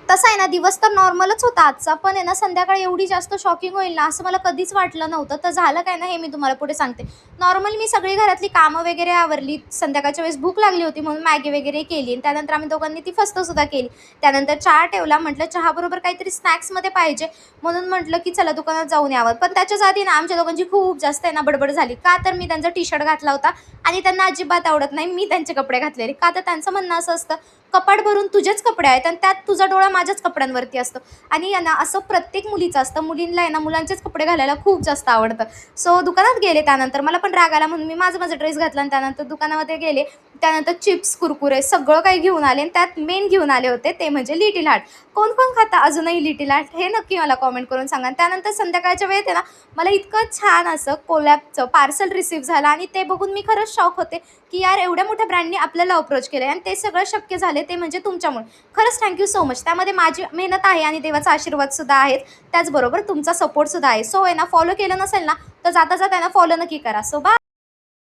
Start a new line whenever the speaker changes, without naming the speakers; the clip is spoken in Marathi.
तसं आहे ना, दिवस तर नॉर्मलच होता आजचा, पण आहे ना संध्याकाळी एवढी जास्त शॉकिंग होईल ना असं मला कधीच वाटलं नव्हतं. तर झालं काय ना, हे मी तुम्हाला पुढे सांगते. नॉर्मली मी सगळी घरातली कामं वगैरे आवरली. संध्याकाळच्या वेळेस भूक लागली होती म्हणून मॅगी वगैरे केली आणि त्यानंतर आम्ही दोघांनी ती फस्तसुद्धा केली. त्यानंतर चहा ठेवला. म्हटलं चहाबरोबर काहीतरी स्नॅक्समध्ये पाहिजे, म्हणून म्हटलं की चला दुकानात जाऊन यावं. पण त्याच्याच आधी ना आमच्या दोघांची खूप जास्त आहे ना बडबड झाली. का तर मी त्यांचा टी-शर्ट घातला होता आणि त्यांना अजिबात आवडत नाही मी त्यांचे कपडे घातलेले. का तर त्यांचं म्हणणं असं असतं, कपाट भरून तुझेच कपडे आहेत आणि त्यात तुझा डोळा माझ्याच कपड्यांवरती असतो. आणि आहे ना असं प्रत्येक मुलीचं असतं. मुलींना आहे ना मुलांचेच कपडे घालायला खूप जास्त आवडतं. सो दुकानात गेले. त्यानंतर मला पण राग आला म्हणून मी माझा ड्रेस घातला आणि त्यानंतर दुकानामध्ये गेले. त्यानंतर चिप्स, कुरकुरे सगळं काही घेऊन आले आणि त्यात मेन घेऊन आले होते ते म्हणजे लिटिल हार्ट. कोण कोण खाता अजूनही लिटिल हार्ट हे नक्की मला कॉमेंट करून सांगा. त्यानंतर संध्याकाळच्या वेळेत आहे ना मला इतकं छान असं कोलॅबचं पार्सल रिसीव्ह झालं आणि ते बघून मी खरंच शॉक होते, की यार एवढ्या मोठ्या ब्रँडने आपल्याला अप्रोच केलं आणि ते सगळं शक्य झाले ते म्हणजे तुमच्यामुळे. खरंच थँक्यू सो मच. त्यामध्ये माझी मेहनत आहे आणि देवाचा आशीर्वादसुद्धा आहे. त्याचबरोबर तुमचा सपोर्टसुद्धा आहे. सो आहे ना फॉलो केलं नसेल ना तर जाता जाता आहे ना फॉलो नक्की करा. So bye.